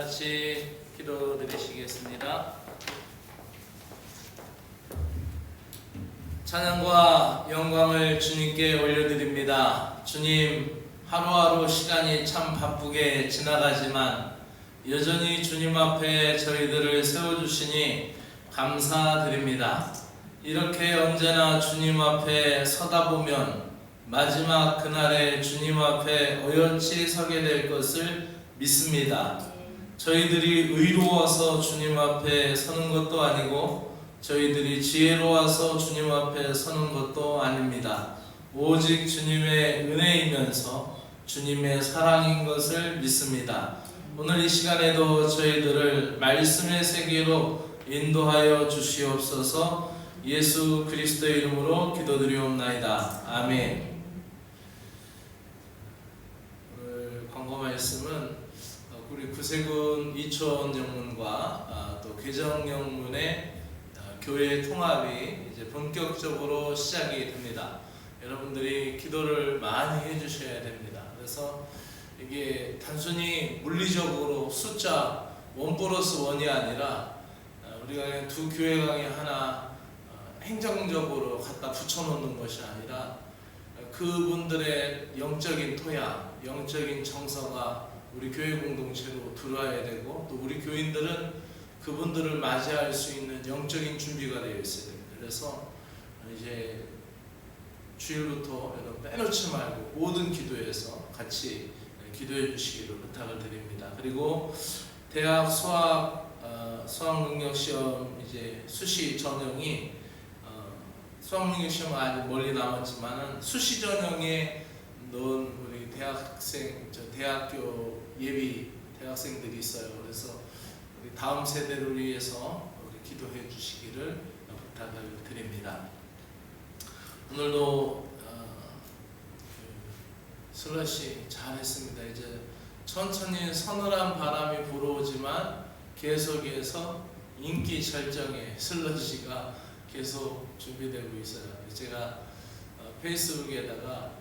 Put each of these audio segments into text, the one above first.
같이 기도드리시겠습니다. 찬양과 영광을 주님께 올려드립니다. 주님, 하루하루 시간이 참 바쁘게 지나가지만 여전히 주님 앞에 저희들을 세워주시니 감사드립니다. 이렇게 언제나 주님 앞에 서다 보면 마지막 그날에 주님 앞에 어연치 서게 될 것을 믿습니다. 저희들이 의로워서 주님 앞에 서는 것도 아니고 저희들이 지혜로워서 주님 앞에 서는 것도 아닙니다. 오직 주님의 은혜이면서 주님의 사랑인 것을 믿습니다. 오늘 이 시간에도 저희들을 말씀의 세계로 인도하여 주시옵소서. 예수 그리스도의 이름으로 기도드리옵나이다. 아멘. 오늘 광고 말씀은 우리 구세군 이촌 영문과 또 개정 영문의 교회 통합이 이제 본격적으로 시작이 됩니다. 여러분들이 기도를 많이 해주셔야 됩니다. 그래서 이게 단순히 물리적으로 숫자 1+1이 아니라 우리가 그냥 두 교회 강의 하나 행정적으로 갖다 붙여놓는 것이 아니라 그분들의 영적인 토양, 영적인 정서가 우리 교회 공동체로 들어와야 되고, 또 우리 교인들은 그분들을 맞이할 수 있는 영적인 준비가 되어 있어야 됩니다. 그래서 이제 주일부터 여러분 빼놓지 말고 모든 기도에서 같이 기도해 주시기를 부탁을 드립니다. 그리고 대학 수학능력시험 이제 수시 전형이 수학능력시험 아직 멀리 남았지만은 수시 전형에 넣은 우리 대학교 예비 대학생들이 있어요. 그래서 우리 다음 세대를 위해서 우리 기도해 주시기를 부탁을 드립니다. 오늘도 슬러시 잘했습니다. 이제 천천히 서늘한 바람이 불어오지만 계속해서 인기 절정의 슬러시가 계속 준비되고 있어요. 제가 페이스북에다가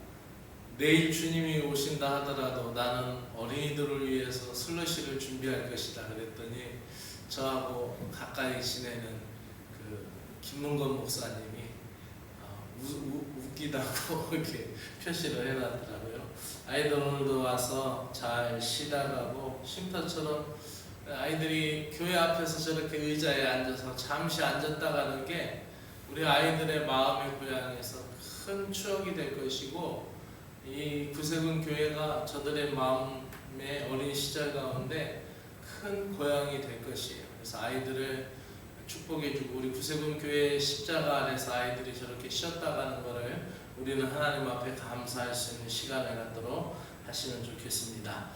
내일 주님이 오신다 하더라도 나는 어린이들을 위해서 슬러시를 준비할 것이다 그랬더니 저하고 가까이 지내는 그 김문건 목사님이 웃기다고 이렇게 표시를 해놨더라고요. 아이들 오늘도 와서 잘 쉬다 가고, 쉼터처럼 아이들이 교회 앞에서 저렇게 의자에 앉아서 잠시 앉았다 가는 게 우리 아이들의 마음의 고향에서 큰 추억이 될 것이고, 이 구세군 교회가 저들의 마음의 어린 시절 가운데 큰 고향이 될 것이에요. 그래서 아이들을 축복해주고, 우리 구세군 교회 십자가 안에서 아이들이 저렇게 쉬었다 가는 것을 우리는 하나님 앞에 감사할 수 있는 시간을 갖도록 하시면 좋겠습니다.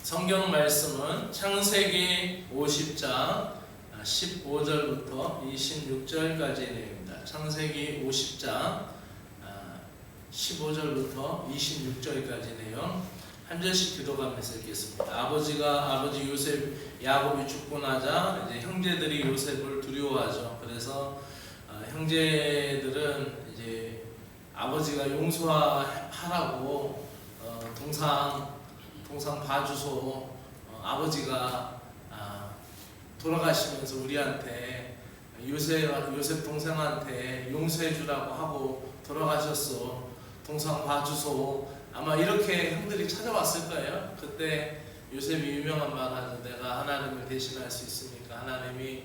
성경 말씀은 창세기 50장 15절부터 26절까지의 내용입니다. 창세기 50장 15절부터 26절까지 내용 한 절씩 기도하면서 읽겠습니다. 아버지 요셉 야곱이 죽고 나자 이제 형제들이 요셉을 두려워하죠. 그래서 형제들은 이제 아버지가 용서하라고 동상 봐주소, 아버지가 돌아가시면서 우리한테 요셉 동생한테 용서해 주라고 하고 돌아가셨어. 동상 봐주소. 아마 이렇게 형들이 찾아왔을 거예요. 그때 요셉이 유명한 말 하죠. 내가 하나님을 대신할 수 있으니까 하나님이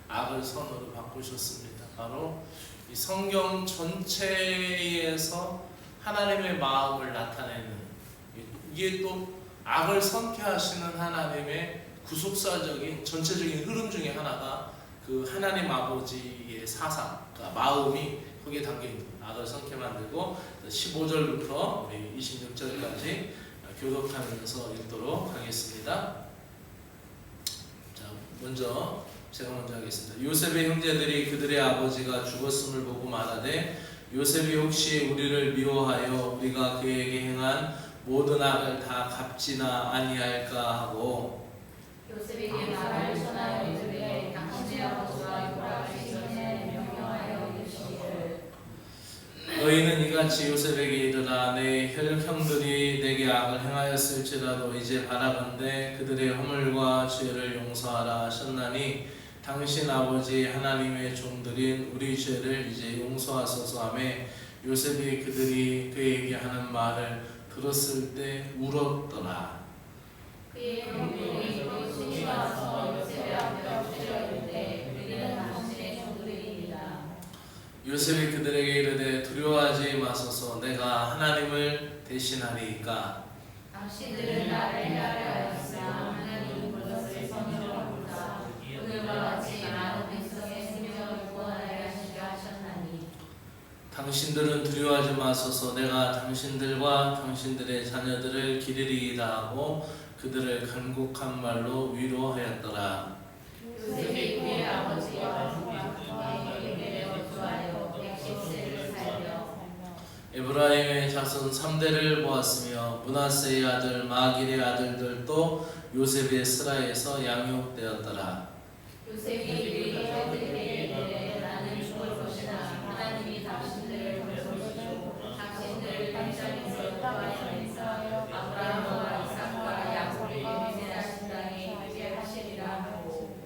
악을 선으로 바꾸셨습니다. 바로 이 성경 전체에서 하나님의 마음을 나타내는, 이게 또 악을 선케하시는 하나님의 구속사적인 전체적인 흐름 중에 하나가 그 하나님 아버지의 사상, 그러니까 마음이 거기에 담겨있는, 악을 선케 만들고 15절부터 26절까지 교독하면서 읽도록 하겠습니다. 자, 제가 먼저 하겠습니다. 요셉의 형제들이 그들의 아버지가 죽었음을 보고 말하되, 요셉이 혹시 우리를 미워하여 우리가 그에게 행한 모든 악을 다 갚지나 아니할까 하고, 요셉에게 말을 전하여 이르되 당신의 아버지와 요셉에게 명령하여 이르시기를, 너희는 이같이 요셉에게 이르라 내 혈형들이 내게 악을 행하였을지라도 이제 바라건대 그들의 허물과 죄를 용서하라 하셨나니 당신 아버지 하나님의 종들인 우리 죄를 이제 용서하소서 하며 요셉이 그들이 그에게 하는 말을 들었을 때 울었더라. 그의 형들이 그 신이 와서 요셉의 앞에 엎드려 이르되 우리는 당신의 종들이니라. 요셉이 그들에게 이르되 두려워하지 마소서 내가 하나님을 대신하리이까. 당신들은 나를 해하려 하였으나 하나님은 그것을 선정하고자 오늘과 같이 많은 백성의 생명을 구원하게 하시려 하셨나니 당신들은 두려워하지 마소서 내가 당신들과 당신들의 자녀들을 기르리이다 하고 그들을 간곡한 말로 위로하였더라. 요셉이 그의 아버지와 그에게 거주하여 110세를 살며 에브라임의 자손 3대를 보았으며 므낫세의 아들 마길의 아들들도 요셉의 스라에서 양육되었더라. 요셉이 그의 형들에게 이르되 나는 죽을 것이나 하나님이 당신들을 돌보시고 당신들을 땅에서 구하여내서 아브라함과 이삭과 야곱에게 맹세하신 땅에 있게 하시리라 하고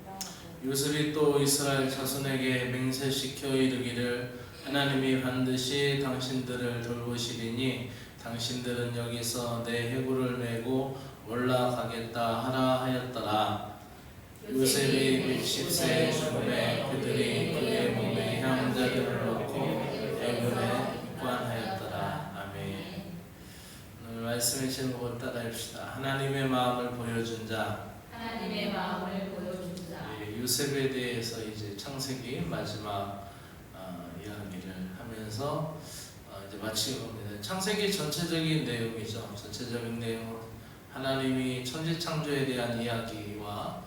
요셉이 또 이스라엘 자손에게 맹세시켜 이르기를 하나님이 반드시 당신들을 돌보시리니 당신들은 여기서 내 해구를 메고 올라가겠다 하라 하였더라. 요셉이 110세에 죽음에 그들이 그의 몸에 향자들을 넣고 애굽에 입관하였더라. 아멘. 오늘 말씀의 제목을 따라합시다. 하나님의 마음을 보여준 자. 하나님의 마음을 보여준 자. 요셉에 대해서 이제 창세기 마지막 이야기를 하면서 이제 마치게 겁니다. 창세기 전체적인 내용이죠. 전체적인 내용은 하나님이 천지 창조에 대한 이야기와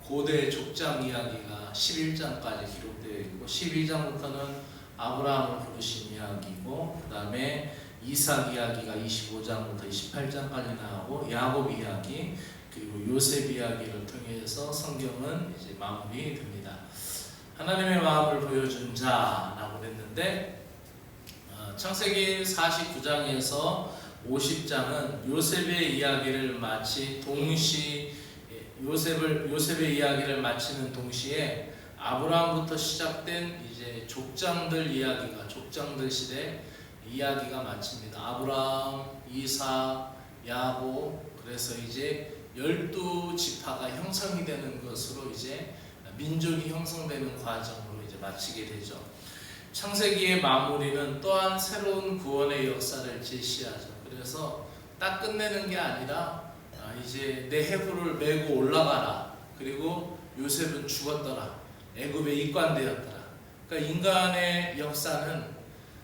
고대 족장 이야기가 11장까지 기록되어 있고 12장부터는 아브라함을 부르신 이야기고 그 다음에 이삭 이야기가 25장부터 28장까지 나오고 야곱 이야기 그리고 요셉 이야기를 통해서 성경은 이제 마무리됩니다. 하나님의 마음을 보여준 자라고 했는데 창세기 49장에서 50장은 요셉의 이야기를 마치 요셉의 이야기를 마치는 동시에 아브라함부터 시작된 이제 족장들 시대 이야기가 마칩니다. 아브라함, 이삭, 야곱 그래서 이제 12지파가 형성이 되는 것으로 이제 민족이 형성되는 과정으로 이제 마치게 되죠. 창세기의 마무리는 또한 새로운 구원의 역사를 제시하죠. 그래서 딱 끝내는 게 아니라 이제 내 해구를 메고 올라가라. 그리고 요셉은 죽었더라. 애굽에 입관되었더라. 그러니까 인간의 역사는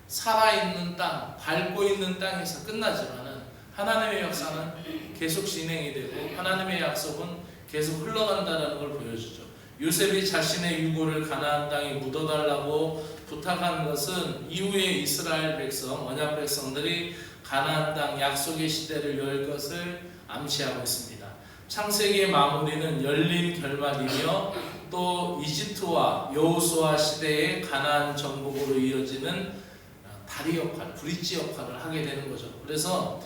살아있는 땅, 밟고 있는 땅에서 끝나지만은 하나님의 역사는 계속 진행이 되고 하나님의 약속은 계속 흘러간다는 걸 보여주죠. 요셉이 자신의 유고를 가나안 땅에 묻어달라고 부탁한 것은 이후에 이스라엘 백성, 언약 백성들이 가나안 땅 약속의 시대를 열 것을 암시하고 있습니다. 창세기의 마무리는 열린 결말이며 또 이집트와 여호수아 시대의 가나안 정복으로 이어지는 다리 역할, 브릿지 역할을 하게 되는 거죠. 그래서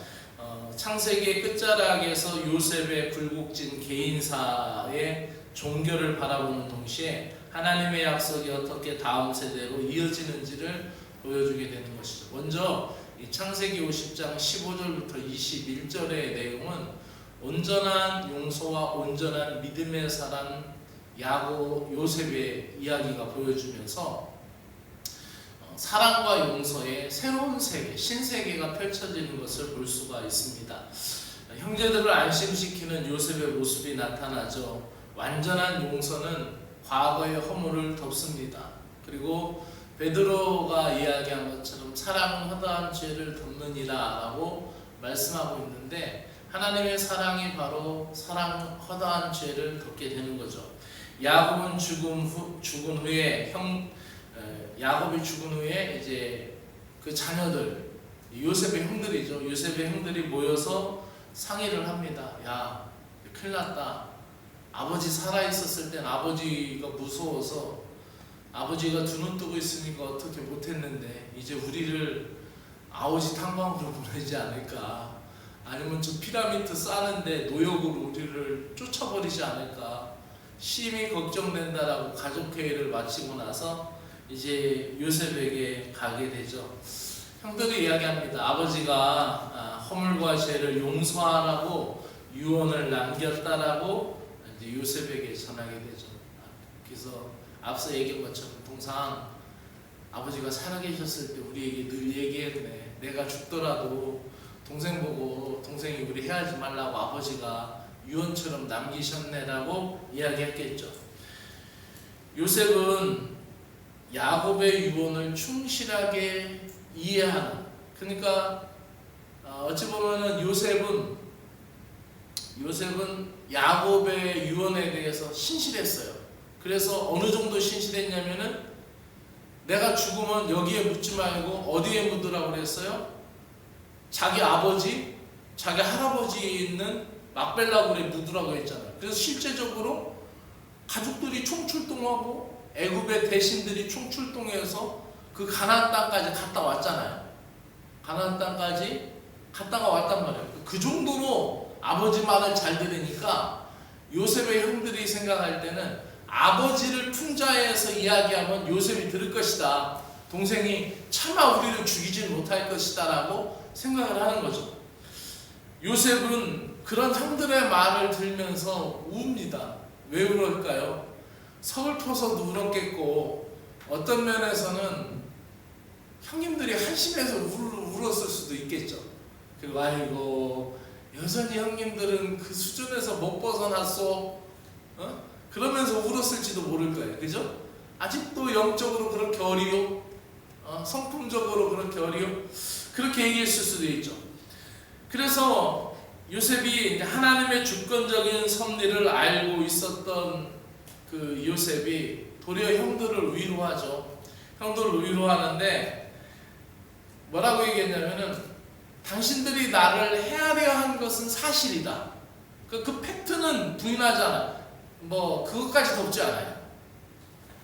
창세기의 끝자락에서 요셉의 굴곡진 개인사의 종교를 바라보는 동시에 하나님의 약속이 어떻게 다음 세대로 이어지는지를 보여주게 되는 것이죠. 먼저 이 창세기 50장 15절부터 21절의 내용은 온전한 용서와 온전한 믿음의 사람 요셉의 이야기가 보여주면서 사랑과 용서의 새로운 세계, 신세계가 펼쳐지는 것을 볼 수가 있습니다. 형제들을 안심시키는 요셉의 모습이 나타나죠. 완전한 용서는 과거의 허물을 덮습니다. 그리고 베드로가 이야기한 것처럼 사랑은 허다한 죄를 덮느니라 라고 말씀하고 있는데 하나님의 사랑이 바로 허다한 죄를 덮게 되는 거죠. 야곱이 죽은 후에 이제 그 자녀들 요셉의 형들이죠. 요셉의 형들이 모여서 상의를 합니다. 야, 큰일 났다. 아버지 살아 있었을 땐 아버지가 무서워서 아버지가 두 눈 뜨고 있으니까 어떻게 못했는데 이제 우리를 아오지 탄광으로 보내지 않을까, 아니면 저 피라미드 쌓는데 노역으로 우리를 쫓아버리지 않을까 심히 걱정된다라고 가족회의를 마치고 나서 이제 요셉에게 가게 되죠. 형들이 이야기합니다. 아버지가 허물과 죄를 용서하라고 유언을 남겼다라고 이제 요셉에게 전하게 되죠. 그래서 앞서 얘기한 것처럼 동상 아버지가 살아계셨을 때 우리에게 늘 얘기했네. 내가 죽더라도 동생 보고 동생이 우리 헤어지지 말라고 아버지가 유언처럼 남기셨네라고 이야기했겠죠. 요셉은 야곱의 유언을 충실하게 이해하는, 그러니까 어찌 보면은 요셉은 야곱의 유언에 대해서 신실했어요. 그래서 어느 정도 신실했냐면은 내가 죽으면 여기에 묻지 말고 어디에 묻으라고 그랬어요? 자기 아버지, 자기 할아버지에 있는 막벨라굴에 묻으라고 했잖아요. 그래서 실제적으로 가족들이 총출동하고 애굽의 대신들이 총출동해서 그 가나안 땅까지 갔다 왔잖아요. 가나안 땅까지 갔다가 왔단 말이에요. 그 정도로 아버지 말을 잘 들으니까 요셉의 형들이 생각할 때는 아버지를 풍자해서 이야기하면 요셉이 들을 것이다. 동생이 차마 우리를 죽이지 못할 것이다 라고 생각을 하는 거죠. 요셉은 그런 형들의 말을 들으면서 웁니다. 왜 울을까요? 서글퍼서도 울었겠고 어떤 면에서는 형님들이 한심해서 울었을 수도 있겠죠. 그리고 아이고 여전히 형님들은 그 수준에서 못 벗어났어, 그러면서 울었을지도 모를 거예요. 그죠? 아직도 영적으로 그렇게 어리요, 성품적으로 그렇게 어리요, 그렇게 얘기했을 수도 있죠. 그래서 요셉이 하나님의 주권적인 섭리를 알고 있었던 그 요셉이 도리어 형들을 위로하죠. 형들을 위로하는데 뭐라고 얘기했냐면은 당신들이 나를 헤아려 한 것은 사실이다. 그 팩트는 부인하잖아. 뭐 그것까지 덮지 않아요.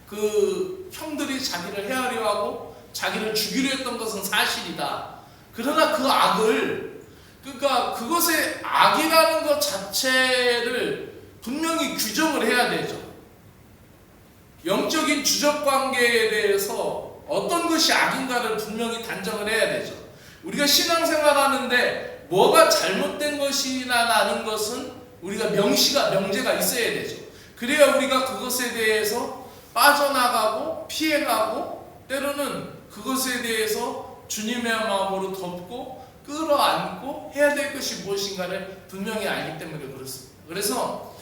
그 형들이 자기를 헤아려 하고 자기를 죽이려 했던 것은 사실이다. 그러나 그 악을, 그러니까 그것의 악이라는 것 자체를 분명히 규정을 해야 되죠. 영적인 주적 관계에 대해서 어떤 것이 악인가를 분명히 단정을 해야 되죠. 우리가 신앙생활 하는데 뭐가 잘못된 것이나 아닌 것은 우리가 명제가 있어야 되죠. 그래야 우리가 그것에 대해서 빠져나가고 피해가고 때로는 그것에 대해서 주님의 마음으로 덮고 끌어안고 해야 될 것이 무엇인가를 분명히 알기 때문에 그렇습니다. 그래서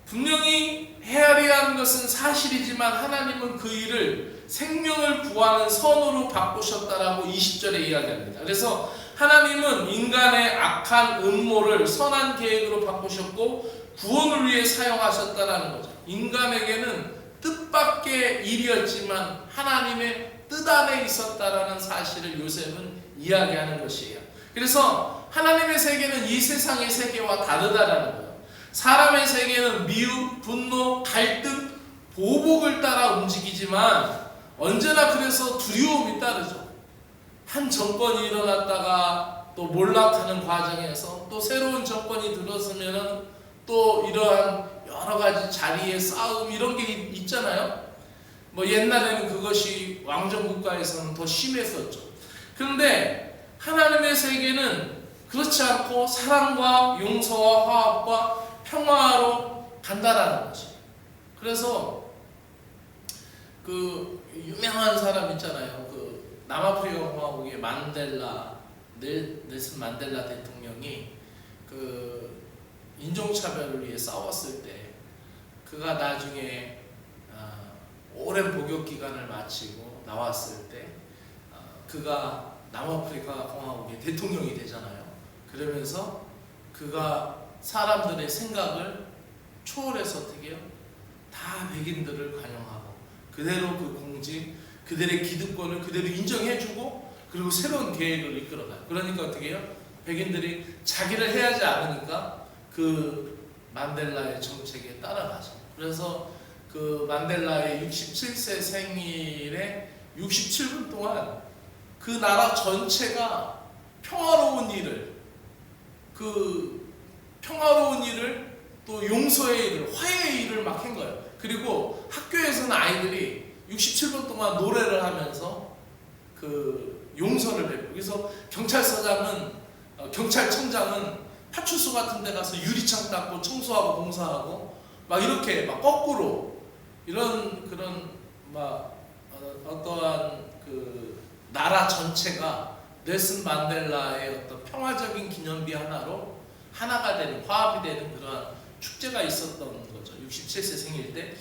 분명히 헤아려야 하는 것은 사실이지만 하나님은 그 일을 생명을 구하는 선으로 바꾸셨다라고 20절에 이야기합니다. 그래서 하나님은 인간의 악한 음모를 선한 계획으로 바꾸셨고 구원을 위해 사용하셨다라는 거죠. 인간에게는 뜻밖의 일이었지만 하나님의 뜻 안에 있었다라는 사실을 요셉은 이야기하는 것이에요. 그래서 하나님의 세계는 이 세상의 세계와 다르다라는 거예요. 사람의 세계는 미움, 분노, 갈등, 보복을 따라 움직이지만 언제나 그래서 두려움이 따르죠. 한 정권이 일어났다가 또 몰락하는 과정에서 또 새로운 정권이 들어서면 또 이러한 여러 가지 자리의 싸움 이런 게 있잖아요. 뭐 옛날에는 그것이 왕정국가에서는 더 심했었죠. 그런데 하나님의 세계는 그렇지 않고 사랑과 용서와 화합과 평화로 간다라는 거지. 그래서 그 유명한 사람 있잖아요. 그 남아프리카 공화국의 넬슨 만델라 대통령이 그 인종차별을 위해 싸웠을 때 그가 나중에 오랜 복역 기간을 마치고 나왔을 때 그가 남아프리카 공화국의 대통령이 되잖아요. 그러면서 그가 사람들의 생각을 초월해서 어떻게 해요? 다 백인들을 관용하고 그대로 그 공직, 그들의 기득권을 그대로 인정해주고 그리고 새로운 계획을 이끌어가요. 그러니까 어떻게 해요? 백인들이 자기를 해하지 않으니까 그 만델라의 정책에 따라가죠. 그래서 그 만델라의 67세 생일에 67분 동안 그 나라 전체가 평화로운 일을 또 용서의 일을, 화해의 일을 막 한 거예요. 그리고 학교에서는 아이들이 67분 동안 노래를 하면서 그 용서를 베풀고, 그래서 경찰청장은 파출소 같은 데 가서 유리창 닦고 청소하고 봉사하고 막 이렇게 막 거꾸로 이런 그런 막 어떠한 그 나라 전체가 넬슨 만델라의 어떤 평화적인 기념비 하나가 되는, 화합이 되는 그런 축제가 있었던 거죠. 67세 생일 때.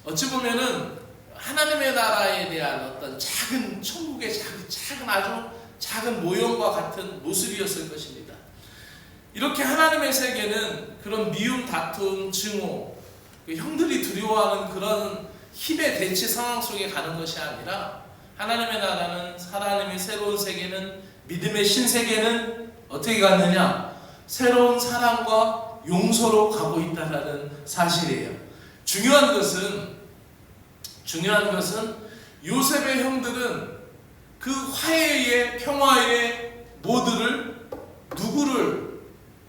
어찌 보면은 하나님의 나라에 대한 어떤 작은 천국의 작은 아주 작은 모형과 같은 모습이었을 것입니다. 이렇게 하나님의 세계는 그런 미움, 다툼, 증오, 형들이 두려워하는 그런 힘의 대치 상황 속에 가는 것이 아니라, 하나님의 나라는, 하나님의 새로운 세계는, 믿음의 신세계는 어떻게 갔느냐? 새로운 사랑과 용서로 가고 있다는 사실이에요. 중요한 것은 요셉의 형들은 그 화해의, 평화의 모드를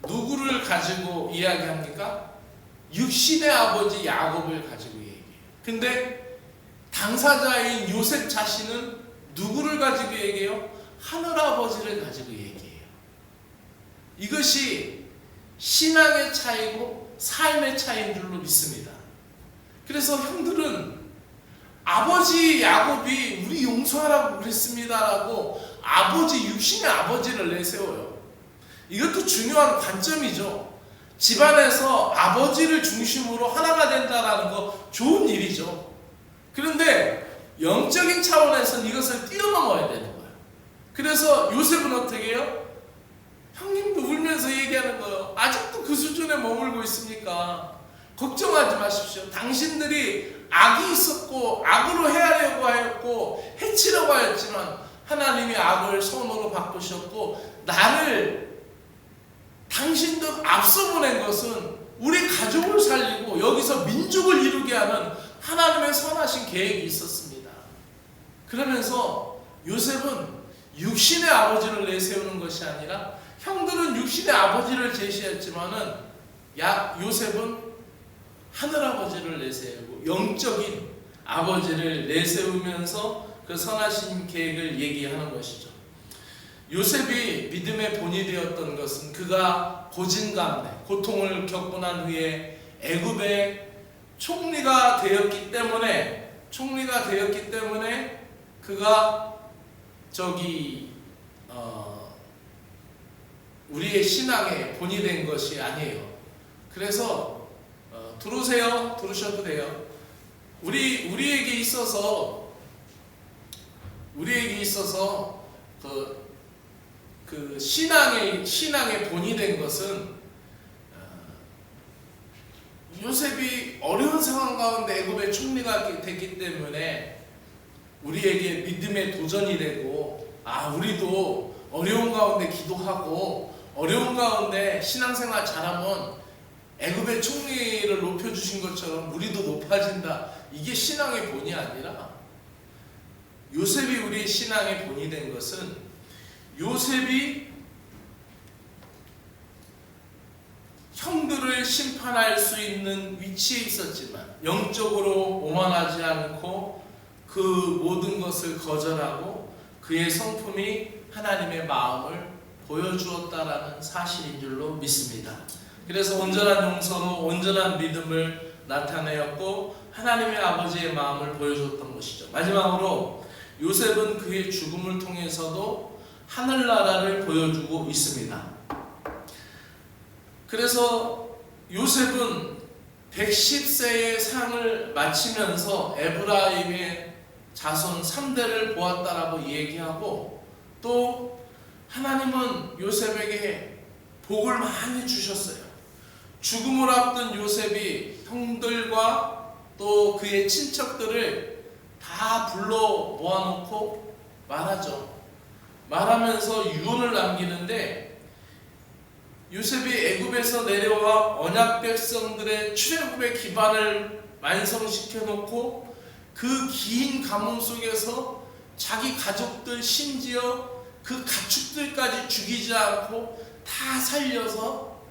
누구를 가지고 이야기합니까? 육신의 아버지 야곱을 가지고 얘기해요. 근데 당사자인 요셉 자신은 누구를 가지고 얘기해요? 하늘아버지를 가지고 얘기해요. 이것이 신앙의 차이고 삶의 차이인 줄로 믿습니다. 그래서 형들은 아버지 야곱이 우리 용서하라고 그랬습니다라고 육신의 아버지를 내세워요. 이것도 중요한 관점이죠. 집안에서 아버지를 중심으로 하나가 된다는 거 좋은 일이죠. 그런데 영적인 차원에서는 이것을 뛰어넘어야 되는 거예요. 그래서 요셉은 어떻게 해요? 형님도 울면서 얘기하는 거예요. 아직도 그 수준에 머물고 있습니까? 걱정하지 마십시오. 당신들이 악이 있었고 악으로 헤아려고 하였고 해치려고 하였지만 하나님이 악을 선으로 바꾸셨고, 나를 당신들 앞서 보낸 것은 우리 가족을 살리고 여기서 민족을 이루게 하는 하나님의 선하신 계획이 있었습니다. 그러면서 요셉은 육신의 아버지를 내세우는 것이 아니라, 형들은 육신의 아버지를 제시했지만은 요셉은 하늘아버지를 내세우고 영적인 아버지를 내세우면서 그 선하신 계획을 얘기하는 것이죠. 요셉이 믿음의 본이 되었던 것은 그가 고진 가운데 고통을 겪고 난 후에 애굽의 총리가 되었기 때문에 그가 우리의 신앙의 본이 된 것이 아니에요. 그래서 들으셔도 돼요. 우리에게 있어서 그 신앙의 본이 된 것은, 요셉이 어려운 상황 가운데 애굽의 총리가 됐기 때문에 우리에게 믿음의 도전이 되고, 우리도 어려운 가운데 기도하고 어려운 가운데 신앙생활 잘하면 애굽의 총리를 높여주신 것처럼 우리도 높아진다. 이게 신앙의 본이 아니라, 요셉이 우리 신앙의 본이 된 것은, 요셉이 형들을 심판할 수 있는 위치에 있었지만 영적으로 오만하지 않고 그 모든 것을 거절하고 그의 성품이 하나님의 마음을 보여주었다라는 사실인 줄로 믿습니다. 그래서 온전한 용서로 온전한 믿음을 나타내었고 하나님의 아버지의 마음을 보여줬던 것이죠. 마지막으로 요셉은 그의 죽음을 통해서도 하늘나라를 보여주고 있습니다. 그래서 요셉은 110세의 상을 마치면서 에브라임의 자손 3대를 보았다라고 얘기하고, 또 하나님은 요셉에게 복을 많이 주셨어요. 죽음을 앞둔 요셉이 형들과 또 그의 친척들을 다 불러 모아놓고 말하면서 유언을 남기는데, 요셉이 애굽에서 내려와 언약 백성들의 출애굽의 기반을 완성시켜 놓고 그 긴 가뭄 속에서 자기 가족들 심지어 그 가축들까지 죽이지 않고 다 살려서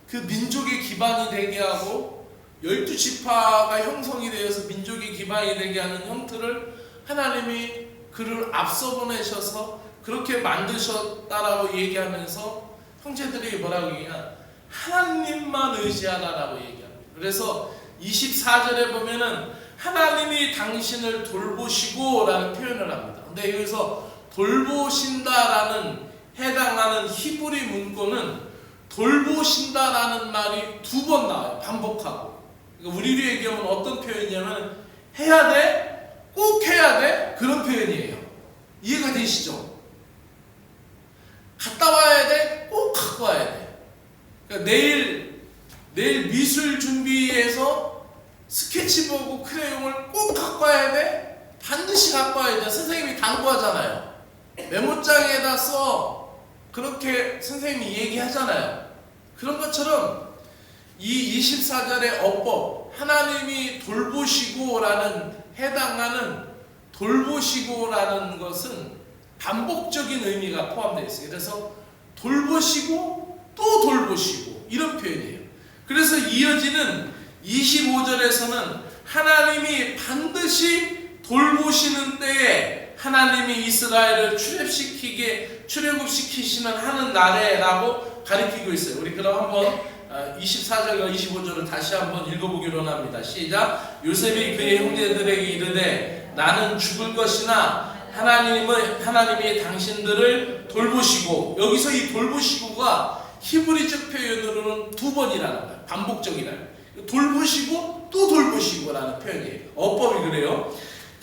그 민족의 기반이 되게 하고 12지파가 형성이 되어서 민족의 기반이 되게 하는 형태를 하나님이 그를 앞서 보내셔서 그렇게 만드셨다라고 얘기하면서 형제들이 뭐라고 얘기하냐, 하나님만 의지하라라고 얘기합니다. 그래서 24절에 보면은 하나님이 당신을 돌보시고 라는 표현을 합니다. 근데 여기서 돌보신다라는 해당하는 히브리 문구는 돌보신다라는 말이 2번 나와요. 반복하고. 그러니까 우리로 얘기하면 어떤 표현이냐면 해야 돼, 꼭 해야 돼, 그런 표현이에요. 이해가 되시죠? 갔다 와야 돼, 꼭 갖고 와야 돼. 그러니까 내일 미술 준비해서 스케치 보고 크레용을 꼭 갖고 와야 돼, 반드시 갖고 와야 돼. 선생님이 당부하잖아요. 메모장에다 써, 그렇게 선생님이 얘기하잖아요. 그런 것처럼 이 24절의 어법, 하나님이 돌보시고라는 해당하는 돌보시고라는 것은 반복적인 의미가 포함되어 있어요. 그래서 돌보시고 또 돌보시고 이런 표현이에요. 그래서 이어지는 25절에서는 하나님이 반드시 돌보시는 때에 하나님이 이스라엘을 출애굽시키시는 하는 날에라고 가리키고 있어요. 우리 그럼 한번 24절과 25절을 다시 한번 읽어보기로 합니다. 시작. 요셉이 그의 형제들에게 이르되 나는 죽을 것이나 하나님이 당신들을 돌보시고, 여기서 이 돌보시고가 히브리적 표현으로는 2번이라는 거예요. 반복적이라는 거예요. 돌보시고 또 돌보시고라는 표현이에요. 어법이 그래요.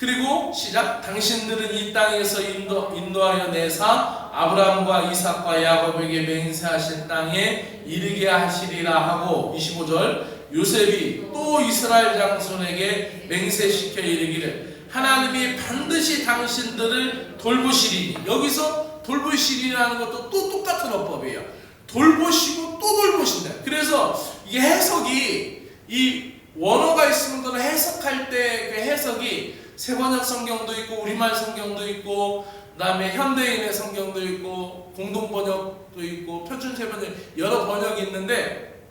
그리고 시작. 당신들은 이 땅에서 인도하여 내사 아브라함과 이삭과 야곱에게 맹세하신 땅에 이르게 하시리라 하고, 25절. 요셉이 또 이스라엘 장손에게 맹세시켜 이르기를 하나님이 반드시 당신들을 돌보시리니, 여기서 돌보시리라는 것도 또 똑같은 어법이에요. 돌보시고 또 돌보신다. 그래서 이게 해석이, 이 원어가 있으면 그걸 해석할 때 그 해석이 세번역 성경도 있고 우리말 성경도 있고 그다음에 현대인의 성경도 있고 공동번역도 있고 표준 세번역, 여러 번역이 있는데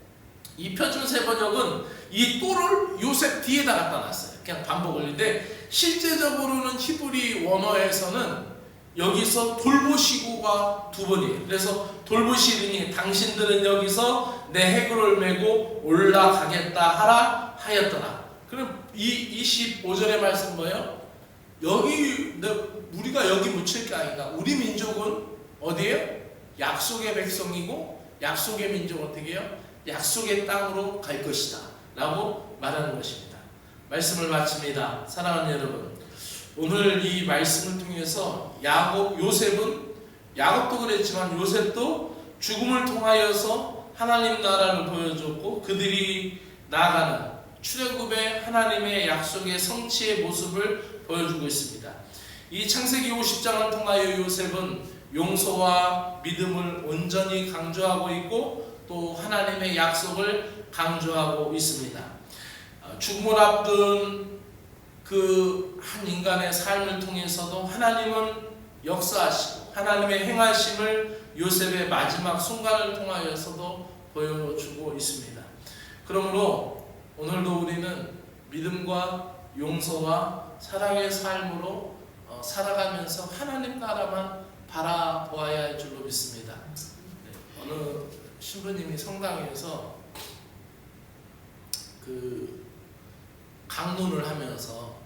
이 표준 세번역은 이 또를 요셉 뒤에다 갖다 놨어요. 그냥 반복을. 근데 실제적으로는 히브리 원어에서는 여기서 돌보시고가 2번이에요. 그래서 돌보시리니 당신들은 여기서 내 해골을 메고 올라가겠다 하라 하였더라. 그럼 이 25절의 말씀 뭐예요? 우리가 여기 묻힐 게 아니다. 우리 민족은 어디에요? 약속의 백성이고 약속의 민족 어떻게 해요? 약속의 땅으로 갈 것이다 라고 말하는 것입니다. 말씀을 마칩니다. 사랑하는 여러분, 오늘 이 말씀을 통해서 야곱도 그랬지만 요셉도 죽음을 통하여서 하나님 나라를 보여줬고 그들이 나아가는 출애굽의 하나님의 약속의 성취의 모습을 보여주고 있습니다. 이 창세기 50장을 통하여 요셉은 용서와 믿음을 온전히 강조하고 있고 또 하나님의 약속을 강조하고 있습니다. 죽음을 앞둔 그 한 인간의 삶을 통해서도 하나님은 역사하시고 하나님의 행하심을 요셉의 마지막 순간을 통하여서도 보여주고 있습니다. 그러므로 오늘도 우리는 믿음과 용서와 사랑의 삶으로 살아가면서 하나님 나라만 바라보아야 할 줄로 믿습니다. 어느 신부님이 성당에서 그 강론을 하면서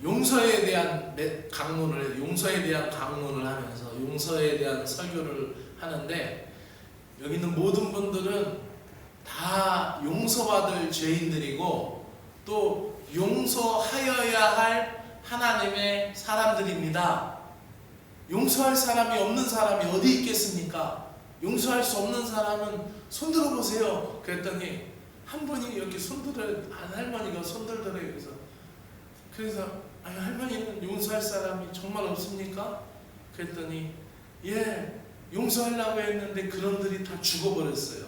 용서에 대한 강론을 하면서 용서에 대한 설교를 하는데, 여기 있는 모든 분들은 다 용서받을 죄인들이고 또 용서하여야 할 하나님의 사람들입니다. 용서할 사람이 없는 사람이 어디 있겠습니까? 용서할 수 없는 사람은 손 들어보세요. 그랬더니 한 분이 이렇게 할머니가 손 들더래요. 그래서 아니, 할머니는 용서할 사람이 정말 없습니까? 그랬더니 예, 용서하려고 했는데 그놈들이 다 죽어버렸어요.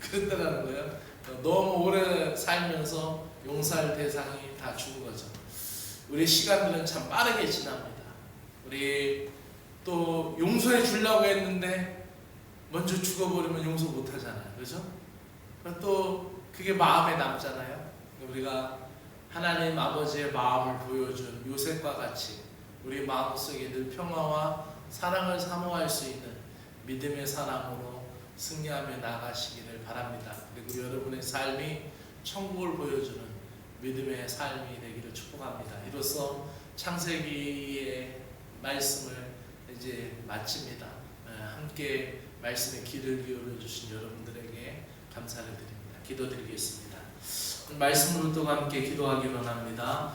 그랬다라는 거예요. 너무 오래 살면서 용서할 대상이 다 죽은 거죠. 우리 시간들은 참 빠르게 지납니다. 우리 또 용서해 주려고 했는데 먼저 죽어버리면 용서 못 하잖아요. 그죠? 또 그게 마음에 남잖아요. 우리가 하나님 아버지의 마음을 보여준 요셉과 같이 우리 마음속에 늘 평화와 사랑을 사모할 수 있는 믿음의 사람으로 승리하며 나가시기를 바랍니다. 그리고 여러분의 삶이 천국을 보여주는 믿음의 삶이 되기를 축복합니다. 이로써 창세기의 말씀을 이제 마칩니다. 함께 말씀에 귀를 기울여 주신 여러분들에게 감사를 드립니다. 기도드리겠습니다. 말씀으로 또 함께 기도하기로 합니다.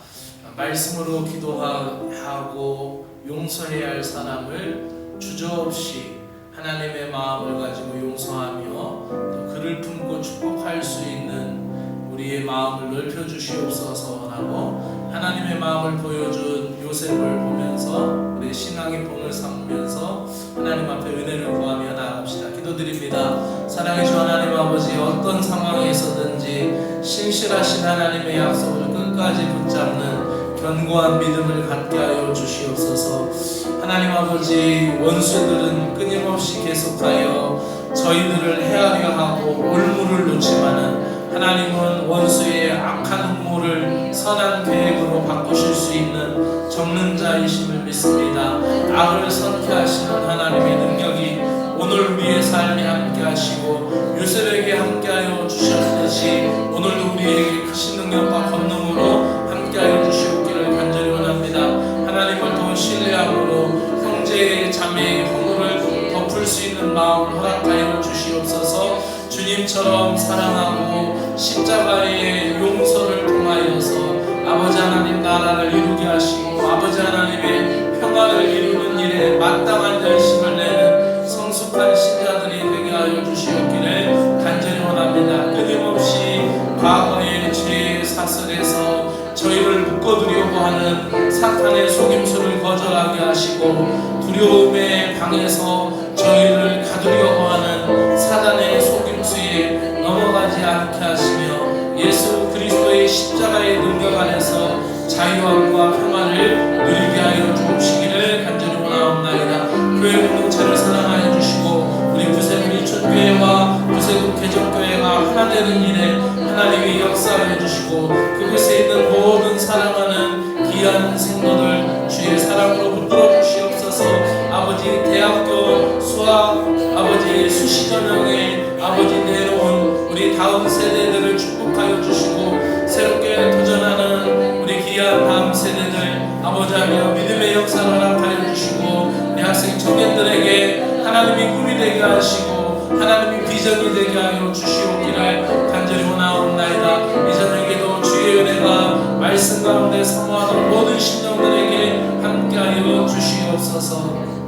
말씀으로 기도하고 용서해야 할 사람을 주저없이 하나님의 마음을 가지고 용서하며 또 그를 품고 축복할 수 있는 우리의 마음을 넓혀 주시옵소서라고 하나님의 마음을 보여준 요셉을 보면서 우리 신앙의 본을 삼으면서 하나님 앞에 은혜를 구하며 나아갑시다. 기도드립니다. 사랑해 주 하나님 아버지, 어떤 상황에 있었든지 신실하신 하나님의 약속을 끝까지 붙잡는 견고한 믿음을 갖게 하여 주시옵소서. 하나님 아버지, 원수들은 끊임없이 계속하여 저희들을 헤아려 하고 올무를 놓지만은 하나님은 원수의 악한 음모를 선한 계획으로 바꾸실 수 있는 적는 자이심을 믿습니다. 악을 선케하시는 하나님의 능력이 오늘 우리의 삶에 함께하시고 요셉에게 함께하여 주셨듯이 오늘도 우리에게 크신 능력과 권능으로 함께하여 주시옵기를 간절히 원합니다. 하나님을 더 신뢰함으로 형제 자매의 허물을 덮을 수 있는 마음을 허락하여 주시옵소서. 주님처럼 사랑하고 십자가의 용서를 통하여서 아버지 하나님 나라를 이루게 하시고 아버지 하나님의 평화를 이루는 일에 마땅한 열심을 내는 성숙한 신자들이 되게 하여 주시옵기를 간절히 원합니다. 끊임없이 과거의 죄의 사슬에서 저희를 묶어두려고 하는 사탄의 속임수를 거절하게 하시고 두려움의 방에서 저희를 가두려고 하는 사단의 속임수에 넘어가지 않게 하시며 예수 그리스도의 십자가의 능력 안에서 자유함과 평화를 누리게 하여 주시기를 간절히 원하옵나이다. 교회 공동체를 사랑하여 주시고 우리 구세군 이촌교회와 구세군 개정교회가 하나 되는 일에 하나님이 역사하여 주시고 그곳에 있는 모든 사랑하는 귀한 성도들 주의 사랑으로 붙들어 주시옵소서. 아버지 대학교 수학 아버지 수시전형에 아버지 내려온 우리 다음 세대들을 축복하여 주시고 새롭게 도전하는 우리 귀한 다음 세대들 아버지 하며 믿음의 역사를 허락하여 주시고 우리 학생 청년들에게 하나님이 꿈이 되게 하시고 하나님이 비전이 되게 하여 주시옵기를 간절히 원하옵나이다. 이 저녁에도 주의 은혜가 말씀 가운데 사모하는 모든 심령들에게 함께하여 주시옵소서.